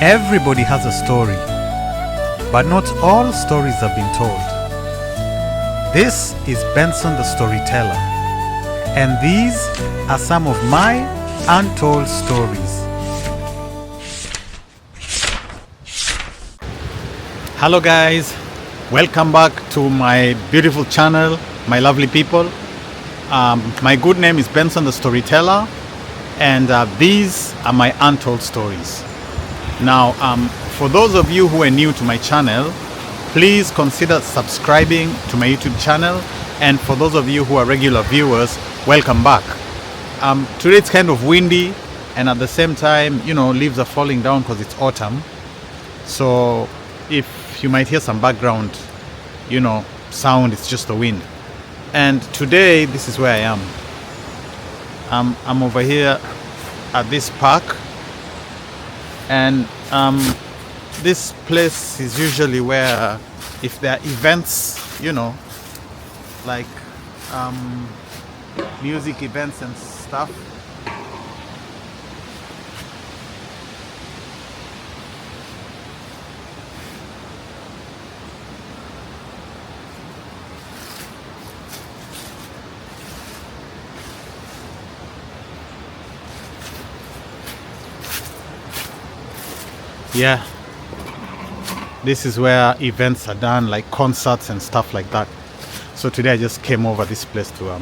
Everybody has a story, but not all stories have been told. This is Benson the Storyteller, and these are some of my untold stories. Hello guys, welcome back to my beautiful channel, my lovely people. My good name is Benson the Storyteller, and these are my untold stories. Now, for those of you who are new to my channel, please consider subscribing to my YouTube channel, and for those of you who are regular viewers, welcome back. Today it's kind of windy, and at the same time, leaves are falling down because it's autumn. So if you might hear some background, sound, it's just the wind. And today, this is where I am. I'm over here at this park, and this place is usually where, if there are events, like music events and stuff. Yeah, this is where events are done, like concerts and stuff like that. So today I just came over this place to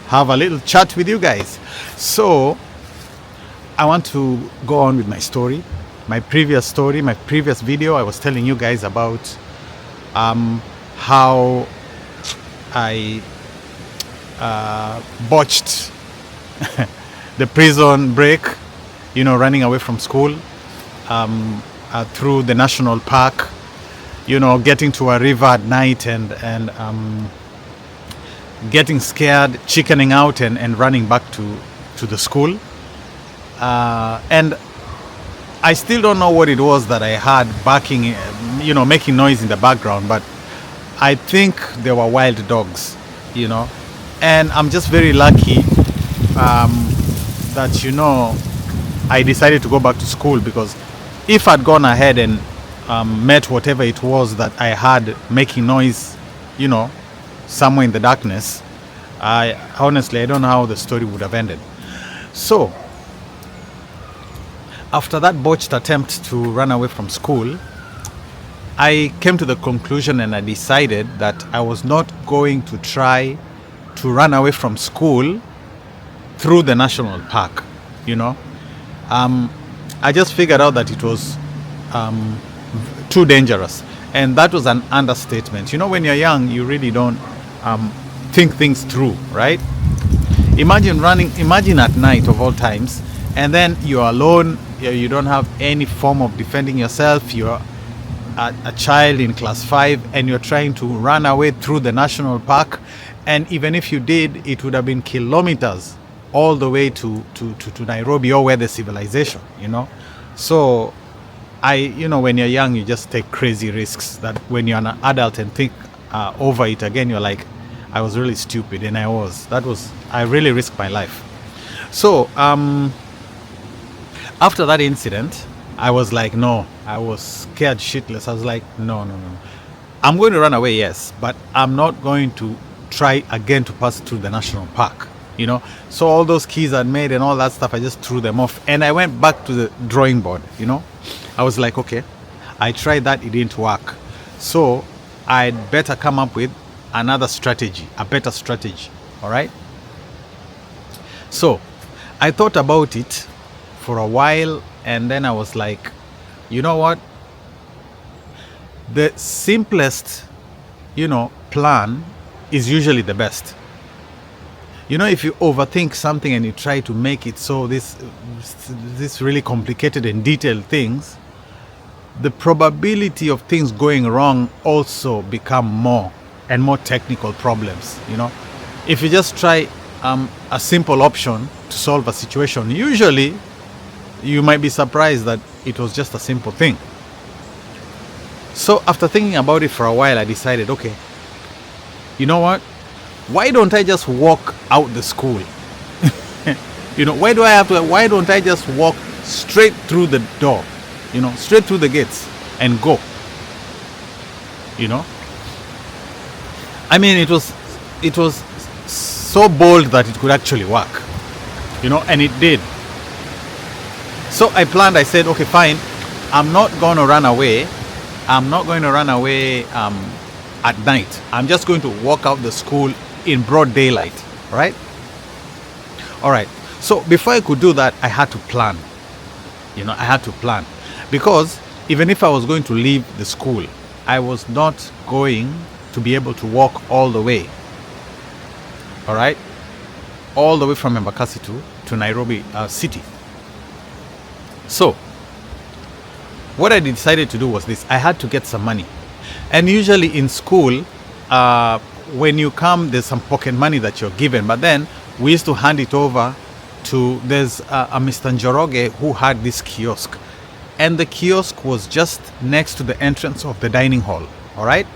have a little chat with you guys. So I want to go on with my story. My previous video, I was telling you guys about how I botched the prison break, running away from school through the national park, getting to a river at night and getting scared, chickening out and running back to the school. And I still don't know what it was that I had barking, making noise in the background, but I think there were wild dogs, and I'm just very lucky that, I decided to go back to school, because if I'd gone ahead and met whatever it was that I had making noise, somewhere in the darkness, I honestly don't know how the story would have ended. So after that botched attempt to run away from school, I came to the conclusion and I decided that I was not going to try to run away from school through the national park. I just figured out that it was too dangerous, and that was an understatement. When you're young, you really don't think things through, right? Imagine at night of all times, and then you're alone. You don't have any form of defending yourself. You're a child in class 5, and you're trying to run away through the national park, and even if you did, it would have been kilometers all the way to Nairobi, or where the civilization, So when you're young, you just take crazy risks that when you're an adult and think over it again, you're like, I was really stupid. And I really risked my life. So after that incident, I was like, no, I was scared shitless. I was like, no. I'm going to run away, yes, but I'm not going to try again to pass through the national park. So all those keys I'd made and all that stuff, I just threw them off, and I went back to the drawing board. I was like, okay, I tried that, it didn't work, so I'd better come up with another strategy, a better strategy. All right, so I thought about it for a while, and then I was like, you know what, the simplest plan is usually the best. If you overthink something and you try to make it so this really complicated and detailed things, the probability of things going wrong also become more and more technical problems. If you just try a simple option to solve a situation, usually you might be surprised that it was just a simple thing. So after thinking about it for a while, I decided, okay, you know what? Why don't I just walk out the school? Why don't I just walk straight through the door, straight through the gates and go. I mean, it was so bold that it could actually work, and it did. So I planned. I said, okay, fine. I'm not going to run away. I'm not going to run away at night. I'm just going to walk out the school in broad daylight, right? All right. So before I could do that, I had to plan. I had to plan, because even if I was going to leave the school, I was not going to be able to walk all the way. All right, all the way from Embakasi to Nairobi city. So what I decided to do was this: I had to get some money. And usually in school, when you come, there's some pocket money that you're given, but then we used to hand it over to, there's a Mr. Njoroge who had this kiosk, and the kiosk was just next to the entrance of the dining hall. All right,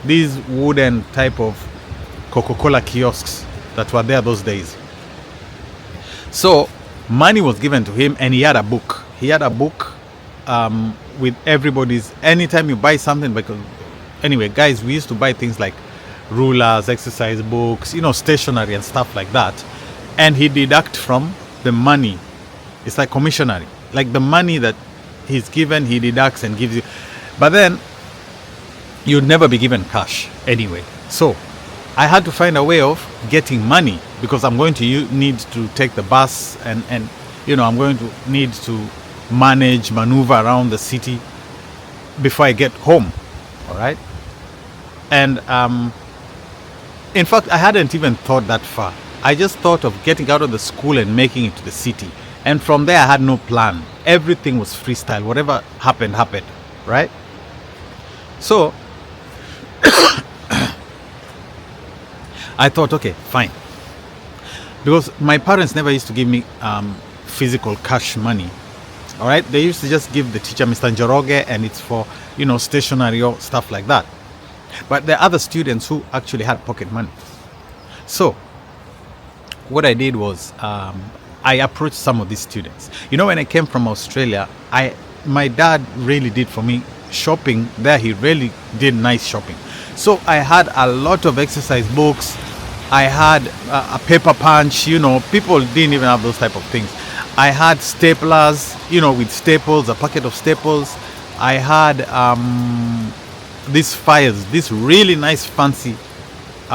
these wooden type of Coca-Cola kiosks that were there those days. So money was given to him, and he had a book. With everybody's, anytime you buy something, because anyway, guys, we used to buy things like rulers, exercise books, stationery and stuff like that, and he deduct from the money. It's like commissionary, like the money that he's given, he deducts and gives you. But then you'd never be given cash anyway. So I had to find a way of getting money, because I'm going to need to take the bus, and I'm going to need to maneuver around the city before I get home. All right. And in fact, I hadn't even thought that far. I just thought of getting out of the school and making it to the city, and from there I had no plan. Everything was freestyle. Whatever happened, right? So I thought, okay, fine, because my parents never used to give me physical cash money. All right, they used to just give the teacher, Mr. Njoroge, and it's for stationery or stuff like that. But there are other students who actually had pocket money. So what I did was I approached some of these students. When I came from Australia, my dad really did for me shopping there. He really did nice shopping. So I had a lot of exercise books. I had a paper punch. People didn't even have those type of things. I had staplers, with staples, a packet of staples. I had these files, these really nice fancy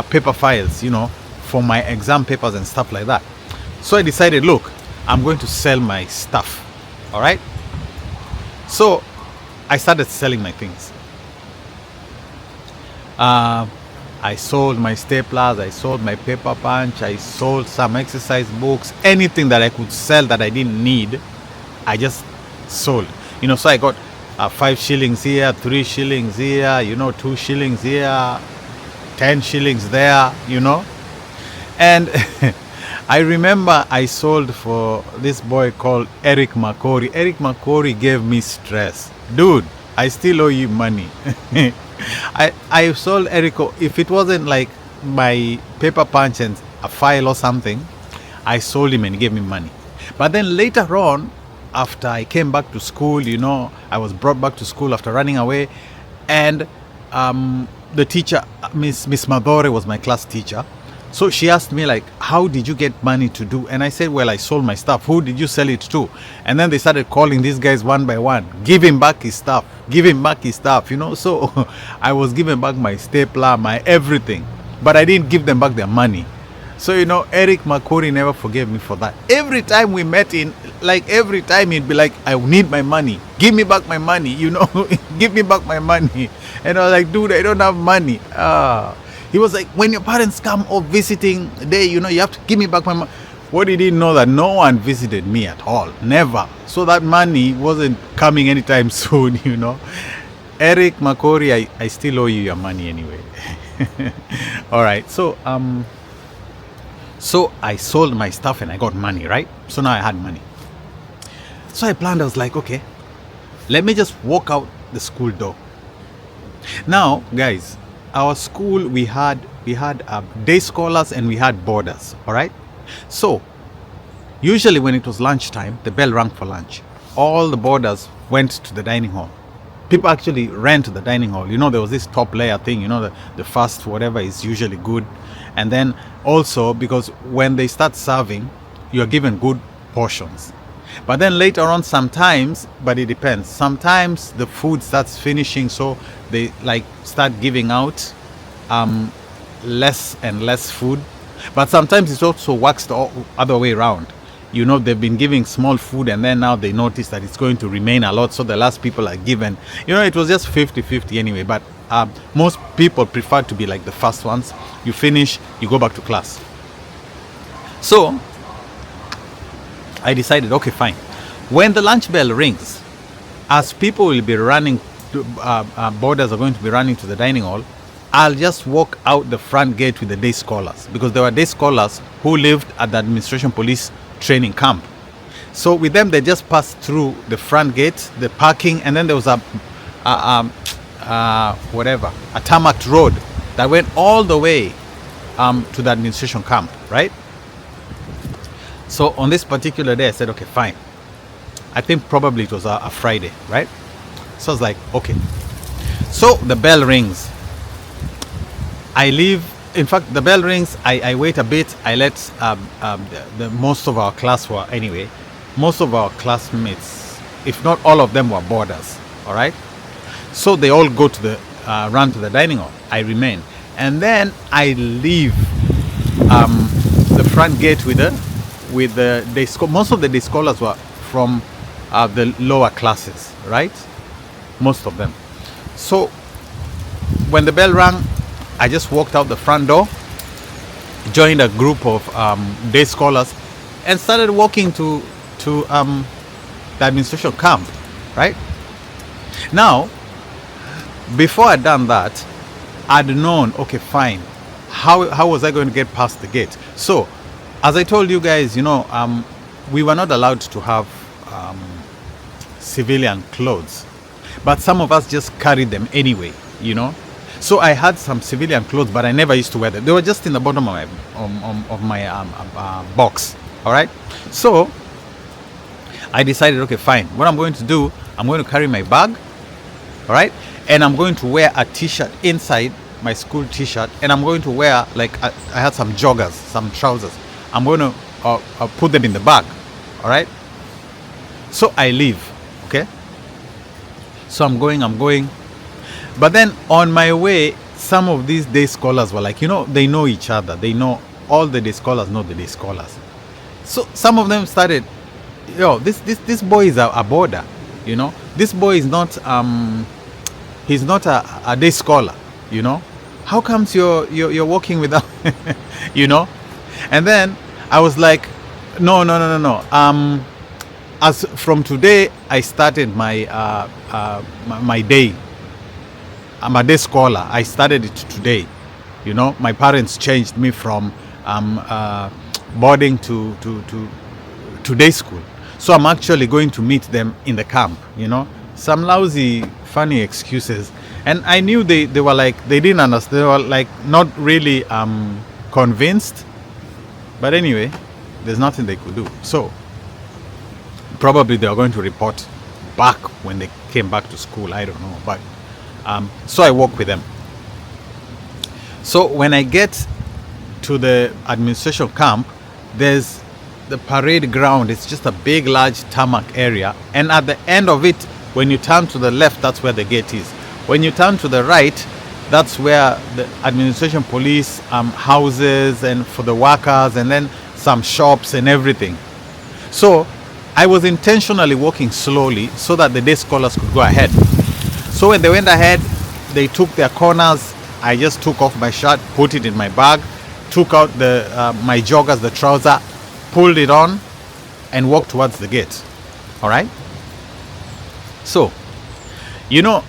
paper files, for my exam papers and stuff like that. So I decided, look, I'm going to sell my stuff. All right. So I started selling my things. I sold my staplers, I sold my paper punch, I sold some exercise books, anything that I could sell that I didn't need, I just sold. So I got 5 shillings here, 3 shillings here, 2 shillings here, 10 shillings there, And I remember I sold for this boy called Eric Makori. Eric Makori gave me stress. Dude, I still owe you money. I sold Erico. If it wasn't like my paper punch and a file or something, I sold him and he gave me money. But then later on, after I came back to school, I was brought back to school after running away, and the teacher, Miss Madore, was my class teacher. So she asked me, like, how did you get money to do? And I said, well, I sold my stuff. Who did you sell it to? And then they started calling these guys one by one. Give him back his stuff. Give him back his stuff, So I was giving back my stapler, my everything. But I didn't give them back their money. So, Eric Makori never forgave me for that. Every time we met every time he'd be like, I need my money. Give me back my money, Give me back my money. And I was like, dude, I don't have money. He was like, when your parents come or visiting day, you have to give me back my money. What he didn't know that no one visited me at all. Never. So that money wasn't coming anytime soon, Eric Makori, I still owe you your money anyway. All right. So I sold my stuff and I got money, right? So now I had money. So I planned, I was like, okay, let me just walk out the school door. Now, guys, our school, we had day scholars and we had boarders. All right. So Usually when it was lunchtime, the bell rang for lunch. All the boarders went to the dining hall. People actually ran to the dining hall. There was this top layer thing, the first whatever is usually good. And then also because when they start serving, you're given good portions. But then later on sometimes, but it depends, sometimes the food starts finishing, so they start giving out less and less food. But sometimes it also works the other way around. They've been giving small food and then now they notice that it's going to remain a lot, so the last people are given. It was just 50-50 anyway, but most people prefer to be like the first ones. You finish, you go back to class. So I decided, okay, fine. When the lunch bell rings, as people will be running, boarders are going to be running to the dining hall, I'll just walk out the front gate with the day scholars, because there were day scholars who lived at the administration police training camp. So with them, they just passed through the front gate, the parking, and then there was a tarmac road that went all the way to the administration camp, right? So on this particular day, I said, okay, fine. I think probably it was a Friday, right? So I was like, okay. So the bell rings. I leave. In fact, the bell rings. I wait a bit. I let most of our class were anyway. Most of our classmates, if not all of them, were boarders. All right. So they all go to the run to the dining hall. I remain, and then I leave the front gate with the day school. Most of the day scholars were from the lower classes, right? Most of them. So when the bell rang, I just walked out the front door, joined a group of day scholars, and started walking to the administration camp, right? Now, before I'd done that, I'd known, okay, fine, how was I going to get past the gate? So, as I told you guys, we were not allowed to have civilian clothes, but some of us just carried them anyway, So I had some civilian clothes, but I never used to wear them. They were just in the bottom of my box. All right. So I decided, okay, fine. What I'm going to do, I'm going to carry my bag. All right. And I'm going to wear a t-shirt inside my school t-shirt. And I'm going to wear, I had some joggers, some trousers. I'm going to put them in the bag. All right. So I leave. Okay. So I'm going. But then on my way, some of these day scholars were like, they know each other. They know, all the day scholars know the day scholars. So some of them started, this boy is a boarder, This boy is not, he's not a day scholar, How comes you're working without, And then I was like, no. As from today, I started my day. I'm a day scholar. I started it today. My parents changed me from boarding to day school. So I'm actually going to meet them in the camp. Some lousy, funny excuses. And I knew they were like, they didn't understand. They were like not really convinced. But anyway, there's nothing they could do. So probably they were going to report back when they came back to school. I don't know. But so I walk with them. So when I get to the administration camp, there's the parade ground. It's just a big, large tarmac area. And at the end of it, when you turn to the left, that's where the gate is. When you turn to the right, that's where the administration police houses and for the workers, and then some shops and everything. So I was intentionally walking slowly so that the day scholars could go ahead. So when they went ahead, they took their corners. I just took off my shirt, put it in my bag, took out my joggers, the trouser, pulled it on, and walked towards the gate. All right? So, the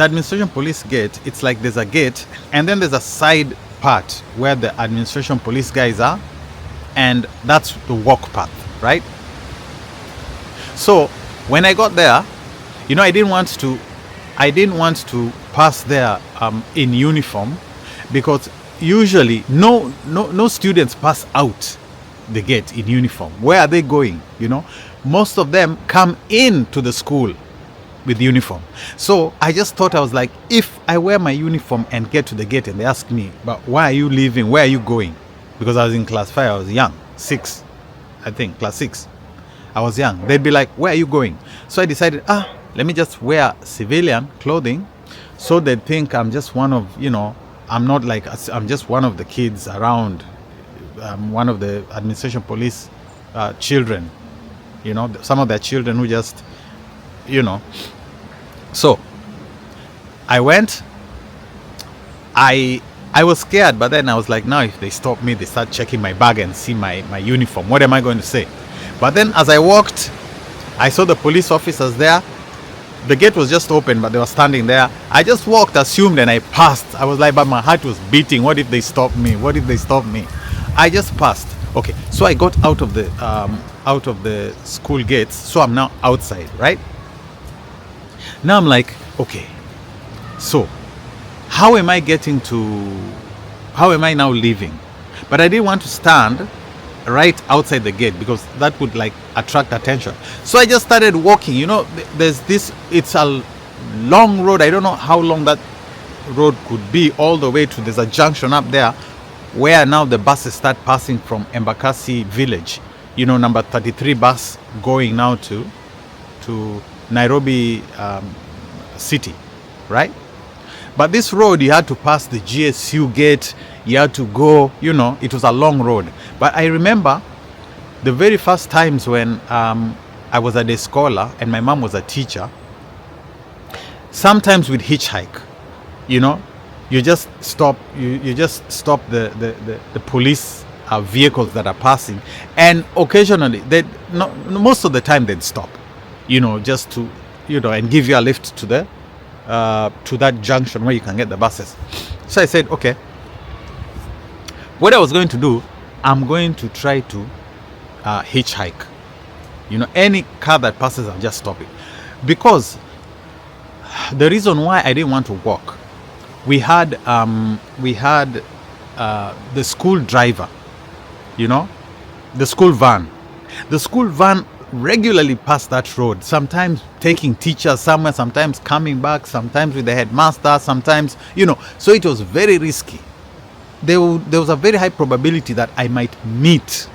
administration police gate, it's like there's a gate, and then there's a side part where the administration police guys are, and that's the walk path, right? So, when I got there, I didn't want to pass there in uniform, because usually no students pass out the gate in uniform. Where are they going? You know, most of them come into the school with uniform. So I just thought, I was like, if I wear my uniform and get to the gate and they ask me, but why are you leaving? Where are you going? Because I was in class 5, I was young, 6, I think, class 6. I was young. They'd be like, where are you going? So I decided, let me just wear civilian clothing so they think I'm just one of, you know, I'm not like, I'm just one of the kids around, one of the administration police children, you know, some of their children who just, you know. So I went, I was scared, but then I was like, now if they stop me, they start checking my bag and see my uniform, what am I going to say? But then as I walked, I saw the police officers there. The gate was just open, but they were standing there. I just walked, assumed, and I passed. I was like, but my heart was beating. What if they stop me? What if they stop me? I just passed. Okay, so I got out of the school gates. So I'm now outside, right? Now I'm like, okay, so how am I now leaving? But I didn't want to stand right outside the gate because that would like attract attention. So I just started walking. You know, there's this, it's a long road. I don't know how long that road could be, all the way to, there's a junction up there where now the buses start passing from Embakasi village, you know, number 33 bus going now to Nairobi city, right? But this road, you had to pass the GSU gate, you had to go, you know, it was a long road. But I remember the very first times when I was a day scholar and my mom was a teacher, sometimes we'd hitchhike, you know, you just stop the police vehicles that are passing, and occasionally most of the time they'd stop, you know, just to, you know, and give you a lift to the to that junction where you can get the buses. So I said, okay, what I was going to do, I'm going to try to hitchhike. You know, any car that passes, I'll just stop it. Because the reason why I didn't want to walk, we had the school driver, you know, the school van. The school van regularly passed that road, sometimes taking teachers somewhere, sometimes coming back, sometimes with the headmaster, sometimes, you know, so it was very risky. There was a very high probability that I might meet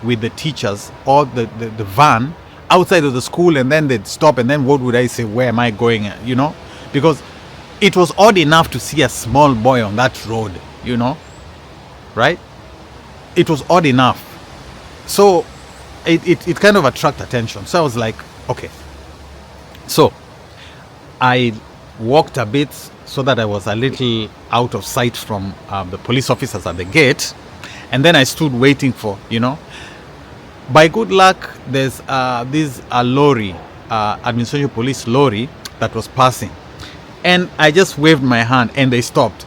with the teachers or the van outside of the school, and then they'd stop, and then what would I say, where am I going, you know, because it was odd enough to see a small boy on that road, you know, right? It was odd enough. So it kind of attracted attention. So I was like, okay. So I walked a bit so that I was a little out of sight from the police officers at the gate. And then I stood waiting for, you know. By good luck, there's a lorry, administration police lorry that was passing. And I just waved my hand and they stopped.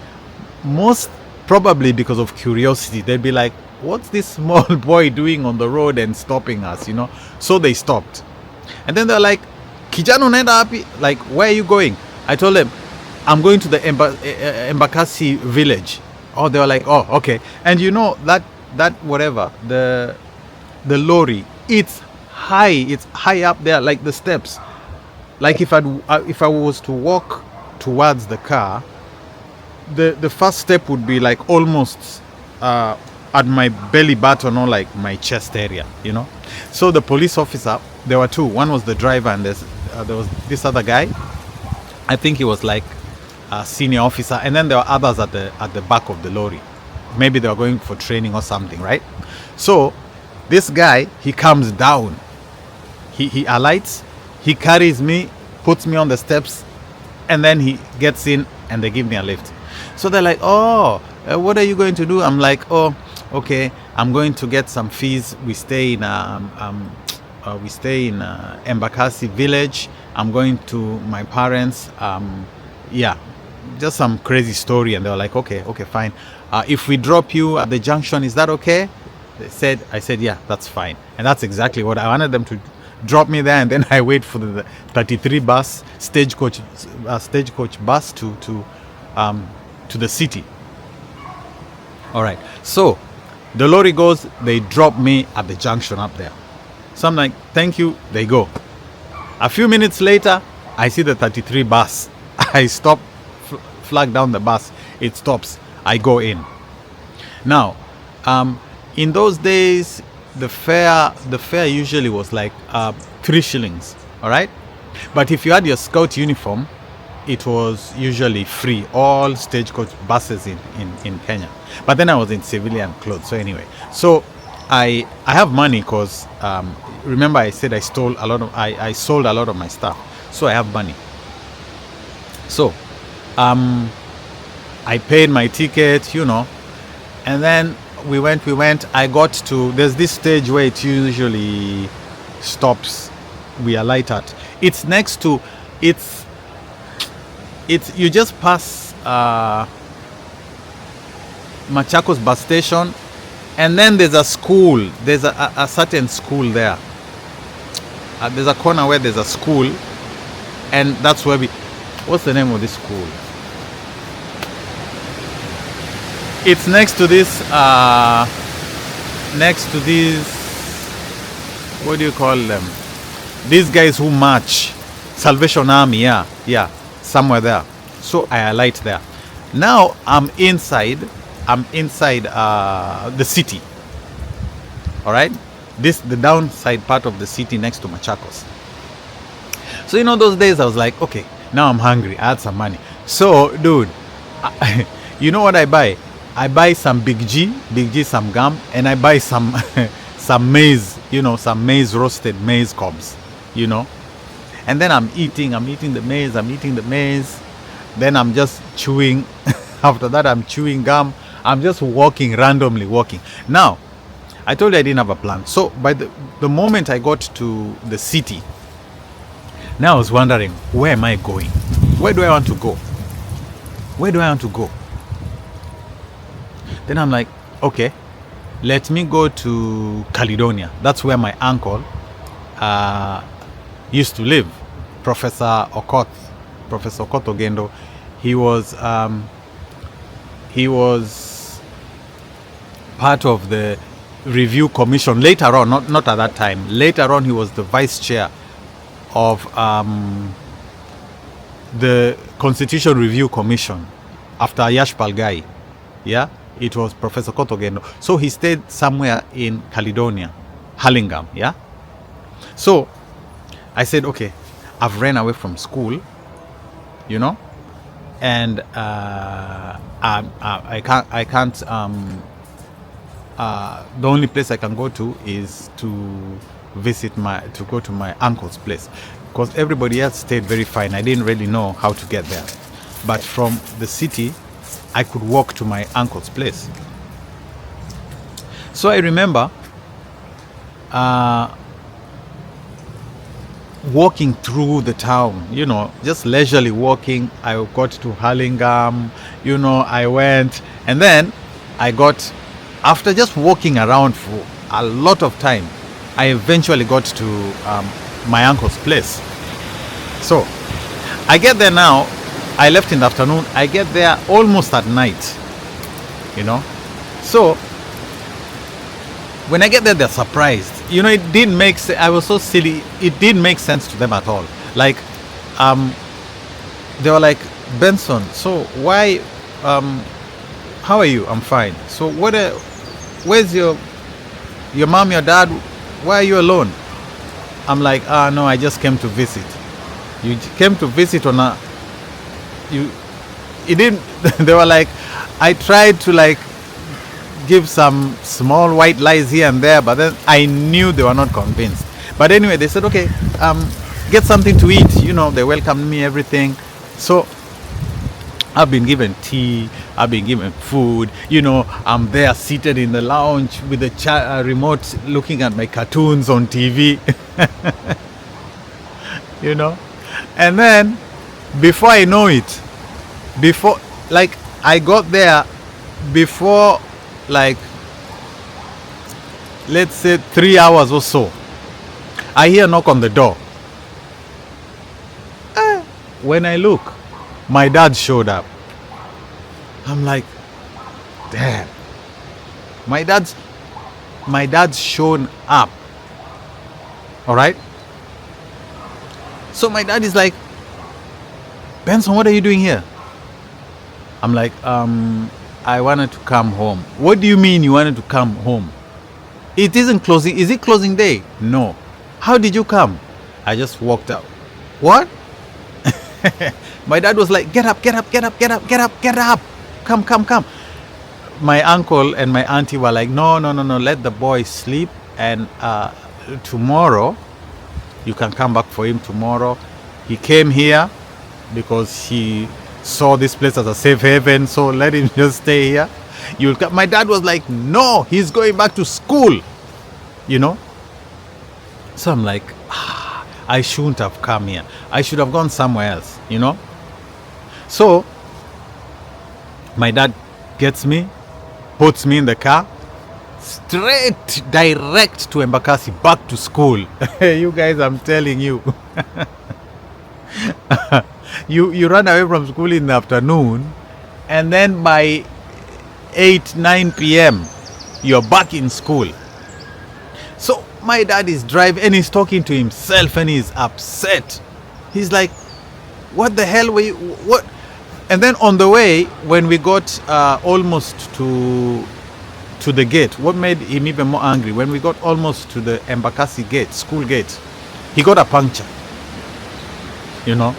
Most probably because of curiosity. They'd be like, what's this small boy doing on the road and stopping us, you know? So they stopped. And then they're like, kijana unaenda wapi? Like, where are you going? I told them, I'm going to the Embakasi village. Oh, they were like, oh, okay. And you know, that whatever, the lorry, it's high up there, like the steps. Like if I was to walk towards the car, the first step would be like almost at my belly button or like my chest area, you know. So the police officer, there were two. One was the driver, and there was this other guy. I think he was like a senior officer, and then there were others at the back of the lorry. Maybe they were going for training or something, right? So this guy, he comes down, he alights, he carries me, puts me on the steps, and then he gets in and they give me a lift. So they're like, oh, what are you going to do? I'm like, oh, okay, I'm going to get some fees. We stay in Embakasi village. I'm going to my parents. Yeah, just some crazy story. And they were like, okay, fine. If we drop you at the junction, is that okay? I said, yeah, that's fine. And that's exactly what I wanted them to drop me there, and then I wait for the 33 bus stagecoach bus to the city. All right. So The lorry goes, they drop me at the junction up there. So I'm like, thank you, they go. A few minutes later, I see the 33 bus. I stop, flag down the bus, it stops, I go in. Now, in those days, the fare usually was like 3 shillings, all right? But if you had your scout uniform, it was usually free, all stagecoach buses in Kenya. But then I was in civilian clothes, so anyway. So I have money because remember I said I sold a lot of my stuff, so I have money. So I paid my ticket, and then we went. I got to, there's this stage where it usually stops. We alight at. It's next to, it's you just pass Machakos bus station, and then there's a school. There's a certain school there. There's a corner where there's a school, and that's where what's the name of this school? It's next to this what do you call them? These guys who march, Salvation Army, yeah, somewhere there. So I alight there. Now I'm inside the city. All right, the downside part of the city next to Machakos. So those days I was like, okay, now I'm hungry. I had some money. So dude, you know what I buy? I buy some Big G, some gum, and I buy some some maize, some roasted maize cobs, and then I'm eating the maize, then I'm just chewing. After that I'm chewing gum. I'm just randomly walking. Now, I told you I didn't have a plan. So by the moment I got to the city, now I was wondering, where am I going? Where do I want to go? Then I'm like, okay, let me go to Caledonia. That's where my uncle used to live, Professor Okoth Ogendo. He was part of the review commission later on, not at that time. Later on, he was the vice chair of the Constitution Review Commission after Yash Palgai. Yeah, it was Professor Kotogendo. So he stayed somewhere in Caledonia, Hurlingham. Yeah. So I said, okay, I've ran away from school, and I can't. The only place I can go to is to go to my uncle's place, because everybody else stayed very fine. I didn't really know how to get there, but from the city I could walk to my uncle's place. So I remember walking through the town, just leisurely walking. I got to Hurlingham, I went, and then after just walking around for a lot of time, I eventually got to my uncle's place. So I get there now. I left in the afternoon. I get there almost at night, So when I get there, they're surprised. It didn't make sense. I was so silly. It didn't make sense to them at all. Like, they were like, Benson, so why, how are you? I'm fine. So where's your mom, your dad? Why are you alone? I'm like, no, I just came to visit. You came to visit on it didn't, they were like, I tried to give some small white lies here and there, but then I knew they were not convinced. But anyway, they said, okay, get something to eat. They welcomed me, everything. So I've been given tea, I've been given food, I'm there seated in the lounge with the remote looking at my cartoons on TV. And then before I know it, I got there before, let's say 3 hours or so, I hear a knock on the door. When I look, my dad showed up. I'm like, Dad, My dad's shown up. All right. So my dad is like, Benson, what are you doing here? I'm like, I wanted to come home. What do you mean you wanted to come home? It isn't closing. Is it closing day? No. How did you come? I just walked out. What? My dad was like, get up, get up, get up, get up, get up, get up. Come, come, come. My uncle and my auntie were like, no, let the boy sleep. And tomorrow, you can come back for him tomorrow. He came here because he saw this place as a safe haven. So let him just stay here. You'll come. My dad was like, no, he's going back to school. You know? So I'm like, I shouldn't have come here. I should have gone somewhere else, you know? So my dad gets me, puts me in the car, straight, direct to Embakasi, back to school. You guys, I'm telling you. You run away from school in the afternoon, and then by 8-9 p.m., you're back in school. So my dad is driving and he's talking to himself and he's upset. He's like, what the hell were you, what? And then on the way, when we got almost to the gate, what made him even more angry, when we got almost to the Embakasi gate, school gate, he got a puncture, you know,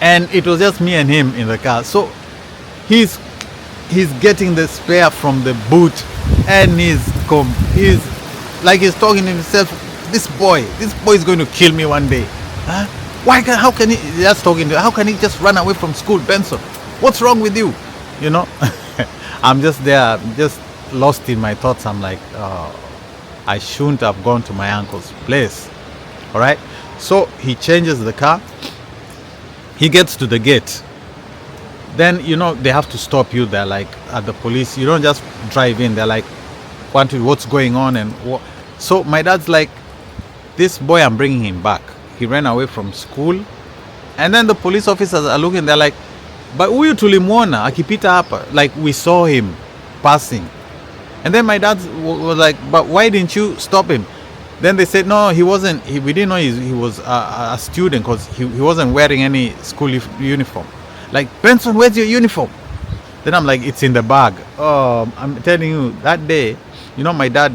and it was just me and him in the car. So he's getting the spare from the boot, and he's like he's talking to himself, this boy is going to kill me one day. Huh? How can he just talking to, how can he just run away from school, Benson? What's wrong with you? You know? I'm just there, just lost in my thoughts. I'm like, I shouldn't have gone to my uncle's place. All right. So he changes the car. He gets to the gate. Then, you know, they have to stop you. They're like, at the police, you don't just drive in. They're like, what's going on? And what? So my dad's like, this boy, I'm bringing him back. He ran away from school. And then the police officers are looking, they're like, but huyu tulimwona akipita hapa, like we saw him passing. And then my dad was like, but why didn't you stop him? Then they said, no, he wasn't, we didn't know he was a student because he wasn't wearing any school uniform. Like, Benson, where's your uniform? Then I'm like, it's in the bag. Oh, I'm telling you, that day, you know, my dad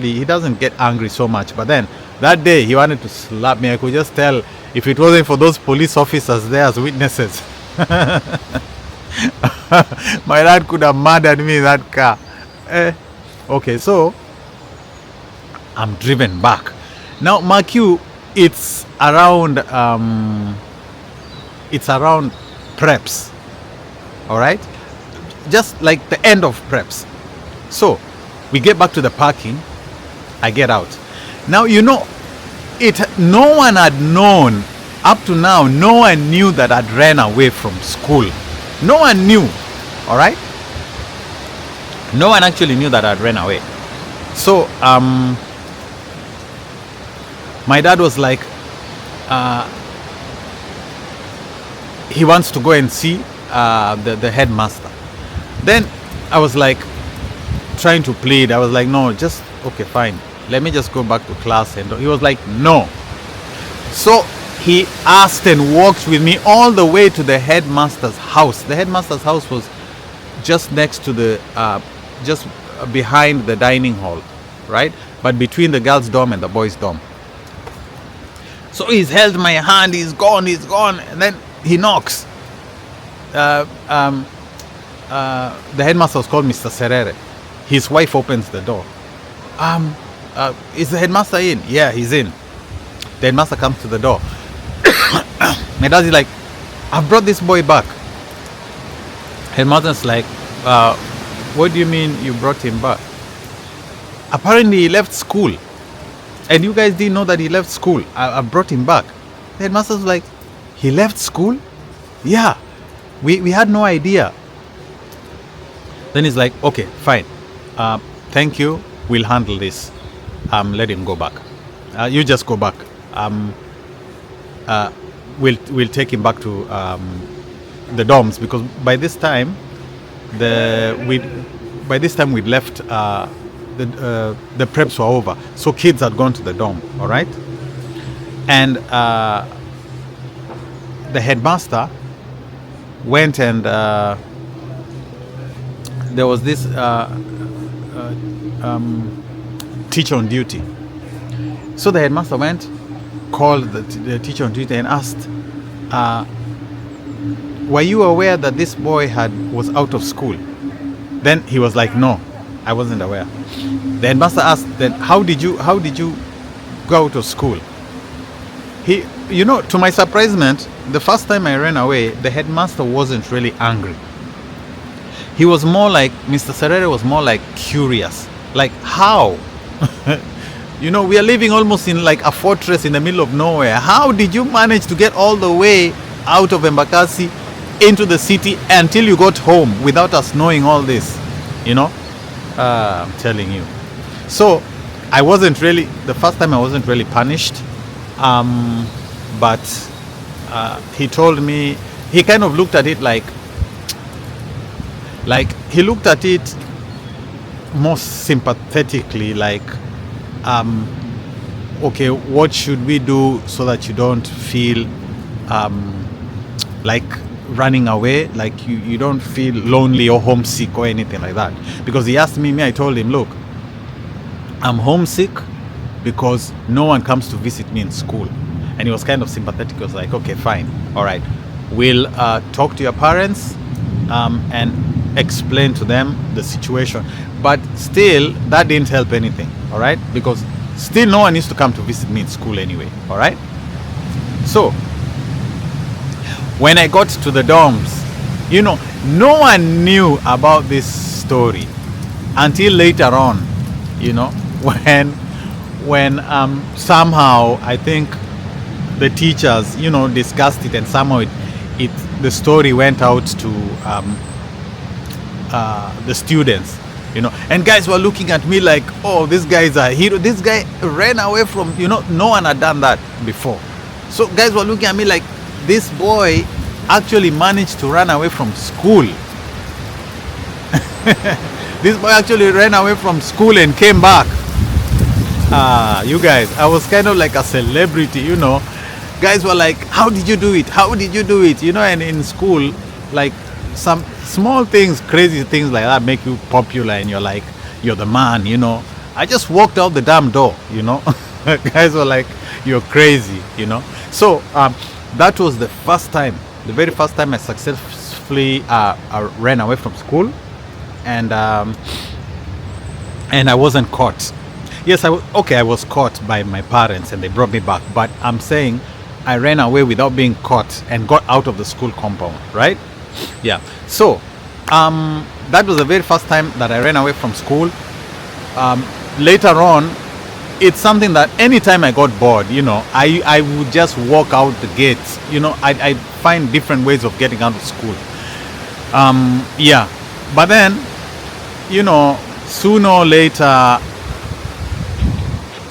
he doesn't get angry so much. But then that day he wanted to slap me. I could just tell, if it wasn't for those police officers there as witnesses, my dad could have murdered me in that car. Okay, so I'm driven back. Now, mark you, it's around preps. All right, just like the end of preps. So we get back to the parking. I get out. Now, you know, no one had known up to now. No one knew that I'd ran away from school. No one knew. All right. No one actually knew that I'd ran away. So my dad was like, he wants to go and see the headmaster. Then I was like, trying to plead. I was like, no, just okay, fine, let me just go back to class. And he was like, no. So he asked and walked with me all the way to the headmaster's house. The headmaster's house was just next to the just behind the dining hall, right, but between the girls' dorm and the boys' dorm. So he's held my hand. He's gone, and then he knocks. The headmaster was called Mr. Serere. His wife opens the door. Is the headmaster in? Yeah, he's in. The headmaster comes to the door. My dad is like, I've brought this boy back. Headmaster's like, what do you mean you brought him back? Apparently he left school. And you guys didn't know that he left school. I brought him back. The headmaster's like, he left school? Yeah. We had no idea. Then he's like, okay, fine. Thank you. We'll handle this. Let him go back. You just go back. We'll take him back to the dorms, because by this time we'd left the preps were over, so kids had gone to the dorm. All right, and the headmaster went and there was this teacher on duty. So the headmaster went, called the teacher on duty and asked, were you aware that this boy was out of school? Then he was like, no, I wasn't aware. The headmaster asked, then how did you go out of school? He, to my surprisement, the first time I ran away, the headmaster wasn't really angry. He was more like, Mr. Serere was more like curious. Like, how? We are living almost in like a fortress in the middle of nowhere. How did you manage to get all the way out of Embakasi into the city until you got home without us knowing all this? I'm telling you. So the first time I wasn't really punished. But he told me, he kind of looked at it like he looked at it most sympathetically, like, okay, what should we do so that you don't feel like running away, like you don't feel lonely or homesick or anything like that? Because he asked me, I told him, look, I'm homesick because no one comes to visit me in school. And he was kind of sympathetic. He was like, okay, fine, all right, we'll talk to your parents and explain to them the situation. But still, that didn't help anything, all right? Because still no one needs to come to visit me in school anyway, all right? So when I got to the dorms, no one knew about this story until later on, when somehow I think the teachers, discussed it, and somehow the story went out to the students, and guys were looking at me like, oh, this guy is a hero. This guy ran away from, no one had done that before. So guys were looking at me like, this boy actually managed to run away from school. This boy actually ran away from school and came back. You guys, I was kind of like a celebrity, Guys were like, how did you do it? How did you do it? And in school, like, some small things, crazy things like that make you popular, and you're like, you're the man, I just walked out the damn door, Guys were like, you're crazy, So that was the very first time I successfully ran away from school, and I wasn't caught. Yes, I was caught by my parents and they brought me back, but I'm saying I ran away without being caught and got out of the school compound, right? Yeah. So that was the very first time that I ran away from school. Later on, it's something that anytime I got bored, I would just walk out the gates. I'd find different ways of getting out of school. Yeah. But then, sooner or later,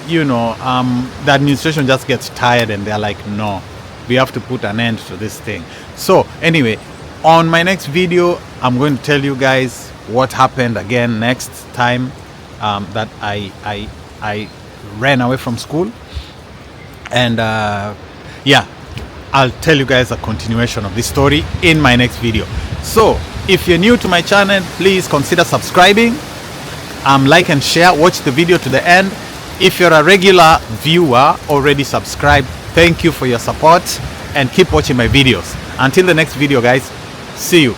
the administration just gets tired and they're like, no, we have to put an end to this thing. So anyway, on my next video, I'm going to tell you guys what happened again next time that I ran away from school. And yeah, I'll tell you guys a continuation of this story in my next video. So if you're new to my channel, please consider subscribing, like and share, watch the video to the end. If you're a regular viewer, already subscribed, thank you for your support and keep watching my videos. Until the next video, guys, see you.